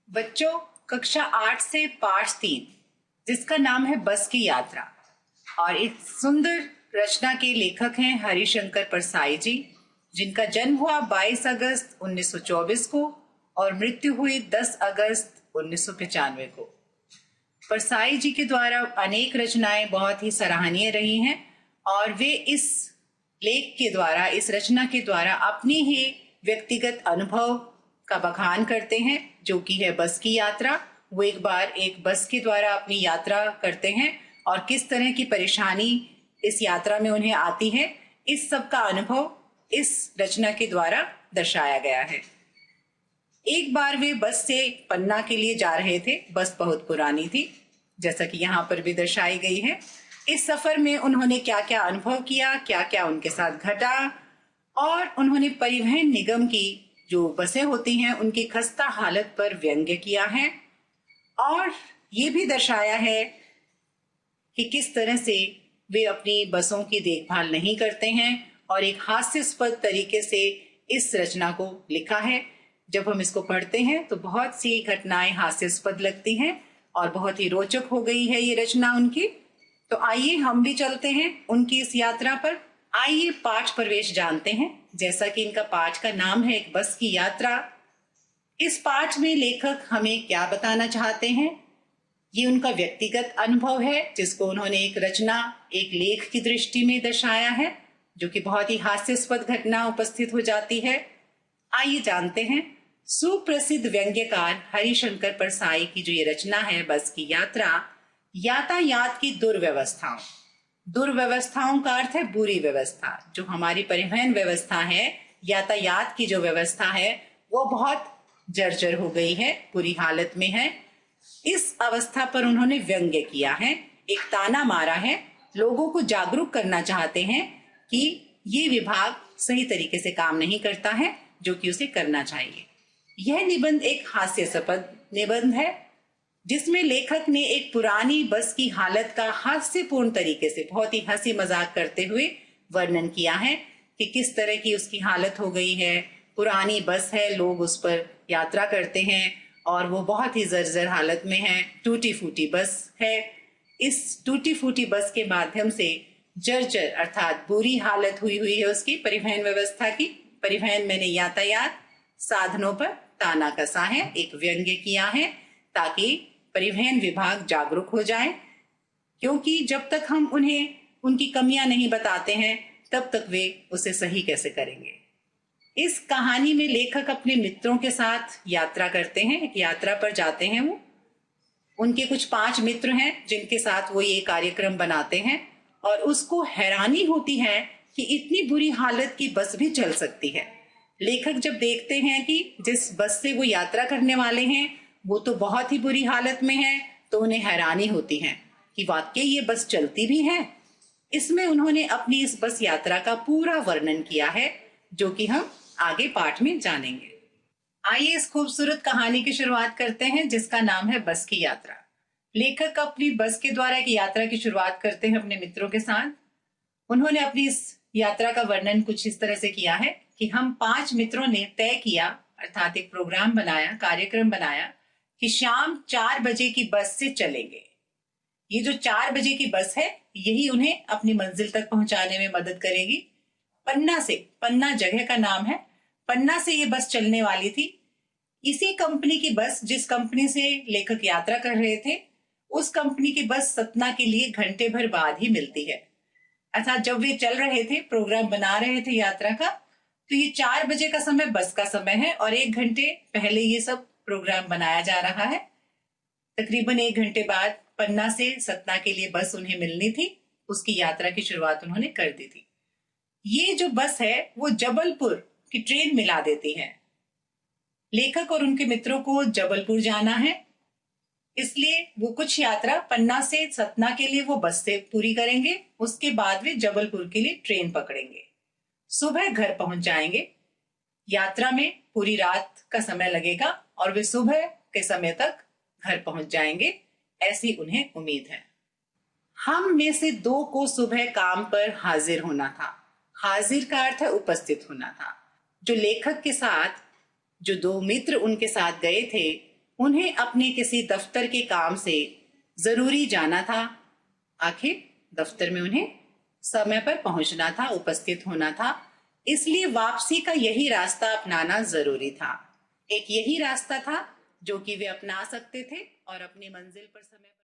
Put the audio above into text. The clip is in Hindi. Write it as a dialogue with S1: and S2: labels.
S1: बच्चों, कक्षा 8 से पाठ 3 जिसका नाम है बस की यात्रा, और इस सुंदर रचना के लेखक हैं हरिशंकर परसाई जी, जिनका जन्म हुआ 22 अगस्त 1924 को और मृत्यु हुई 10 अगस्त 1995 को। परसाई जी के द्वारा अनेक रचनाएं बहुत ही सराहनीय रही हैं और वे इस लेख के द्वारा, इस रचना के द्वारा अपनी ही व्यक्तिगत अनुभव का बखान करते हैं, जो कि है बस की यात्रा। वो एक बार एक बस के द्वारा अपनी यात्रा करते हैं और किस तरह की परेशानी इस यात्रा में उन्हें आती है, इस सब का अनुभव इस रचना के द्वारा दर्शाया गया है। एक बार वे बस से पन्ना के लिए जा रहे थे। बस बहुत पुरानी थी, जैसा कि यहाँ पर भी दर्शाई गई है। इस सफर में उन्होंने क्या क्या अनुभव किया, क्या क्या उनके साथ घटा, और उन्होंने परिवहन निगम की जो बसें होती हैं उनकी खस्ता हालत पर व्यंग्य किया है, और ये भी दर्शाया है कि किस तरह से वे अपनी बसों की देखभाल नहीं करते हैं, और एक हास्यास्पद तरीके से इस रचना को लिखा है। जब हम इसको पढ़ते हैं तो बहुत सी घटनाएं हास्यास्पद लगती हैं और बहुत ही रोचक हो गई है ये रचना उनकी। तो आइए हम भी चलते हैं उनकी इस यात्रा पर। आइए पाठ प्रवेश जानते हैं। जैसा कि इनका पाठ का नाम है एक बस की यात्रा, इस पाठ में लेखक हमें क्या बताना चाहते हैं, ये उनका व्यक्तिगत अनुभव है जिसको उन्होंने एक रचना, एक लेख की दृष्टि में दर्शाया है, जो कि बहुत ही हास्यास्पद घटना उपस्थित हो जाती है। आइए जानते हैं। सुप्रसिद्ध व्यंग्यकार हरिशंकर परसाई की जो ये रचना है बस की यात्रा, यातायात की दुर्व्यवस्थाओं। दुर्व्यवस्थाओं का अर्थ है बुरी व्यवस्था। जो हमारी परिवहन व्यवस्था है, यातायात की जो व्यवस्था है, वो बहुत जर्जर हो गई है, बुरी हालत में है। इस अवस्था पर उन्होंने व्यंग्य किया है, एक ताना मारा है, लोगों को जागरूक करना चाहते हैं कि ये विभाग सही तरीके से काम नहीं करता है जो कि उसे करना चाहिए। यह निबंध एक हास्यास्पद निबंध है जिसमें लेखक ने एक पुरानी बस की हालत का हास्यपूर्ण तरीके से, बहुत ही हंसी मजाक करते हुए वर्णन किया है कि किस तरह की उसकी हालत हो गई है। पुरानी बस है, लोग उस पर यात्रा करते हैं और वो बहुत ही जर्जर हालत में है, टूटी फूटी बस है। इस टूटी फूटी बस के माध्यम से जर्जर अर्थात बुरी हालत हुई है उसकी परिवहन व्यवस्था की। परिवहन मैंने यातायात साधनों पर ताना कसा है, एक व्यंग्य किया है ताकि परिवहन विभाग जागरूक हो जाए, क्योंकि जब तक हम उन्हें उनकी कमियां नहीं बताते हैं तब तक वे उसे सही कैसे करेंगे। इस कहानी में लेखक अपने मित्रों के साथ यात्रा करते हैं, एक यात्रा पर जाते हैं। वो उनके कुछ 5 मित्र हैं जिनके साथ वो ये कार्यक्रम बनाते हैं, और उसको हैरानी होती है कि इतनी बुरी हालत की बस भी चल सकती है। लेखक जब देखते हैं कि जिस बस से वो यात्रा करने वाले हैं वो तो बहुत ही बुरी हालत में है, तो उन्हें हैरानी होती है कि वाकई ये बस चलती भी है। इसमें उन्होंने अपनी इस बस यात्रा का पूरा वर्णन किया है, जो कि हम आगे पाठ में जानेंगे। आइए इस खूबसूरत कहानी की शुरुआत करते हैं जिसका नाम है बस की यात्रा। लेखक अपनी बस के द्वारा एक यात्रा की शुरुआत करते हैं अपने मित्रों के साथ। उन्होंने अपनी इस यात्रा का वर्णन कुछ इस तरह से किया है कि हम 5 मित्रों ने तय किया, अर्थात एक प्रोग्राम बनाया, कार्यक्रम बनाया कि शाम 4 बजे की बस से चलेंगे। ये जो 4 बजे की बस है यही उन्हें अपनी मंजिल तक पहुंचाने में मदद करेगी। पन्ना से, पन्ना जगह का नाम है, पन्ना से ये बस चलने वाली थी। इसी कंपनी की बस जिस कंपनी से लेखक यात्रा कर रहे थे, उस कंपनी की बस सतना के लिए घंटे भर बाद ही मिलती है। अर्थात जब वे चल रहे थे, प्रोग्राम बना रहे थे यात्रा का, तो ये 4 बजे का समय बस का समय है और 1 घंटे पहले ये सब प्रोग्राम बनाया जा रहा है। तकरीबन 1 घंटे बाद पन्ना से सतना के लिए बस उन्हें मिलनी थी। उसकी यात्रा की शुरुआत उन्होंने कर दी थी। ये जो बस है वो जबलपुर की ट्रेन मिला देती है। लेखक और उनके मित्रों को जबलपुर जाना है, इसलिए वो कुछ यात्रा पन्ना से सतना के लिए वो बस से पूरी करेंगे। उसके बाद वे जबलपुर के लिए ट्रेन पकड़ेंगे। सुबह घर पहुंच जाएंगे। यात्रा में पूरी रात का समय लगेगा और वे सुबह के समय तक घर पहुंच जाएंगे, ऐसी उन्हें उम्मीद है। हम में से 2 को सुबह काम पर हाजिर होना था। हाजिर का अर्थ है उपस्थित होना था। जो लेखक के साथ जो 2 मित्र उनके साथ गए थे, उन्हें अपने किसी दफ्तर के काम से जरूरी जाना था। आखिर दफ्तर में उन्हें समय पर पहुंचना था, उपस्थित होना था, इसलिए वापसी का यही रास्ता अपनाना जरूरी था। एक यही रास्ता था जो कि वे अपना सकते थे और अपनी मंजिल पर समय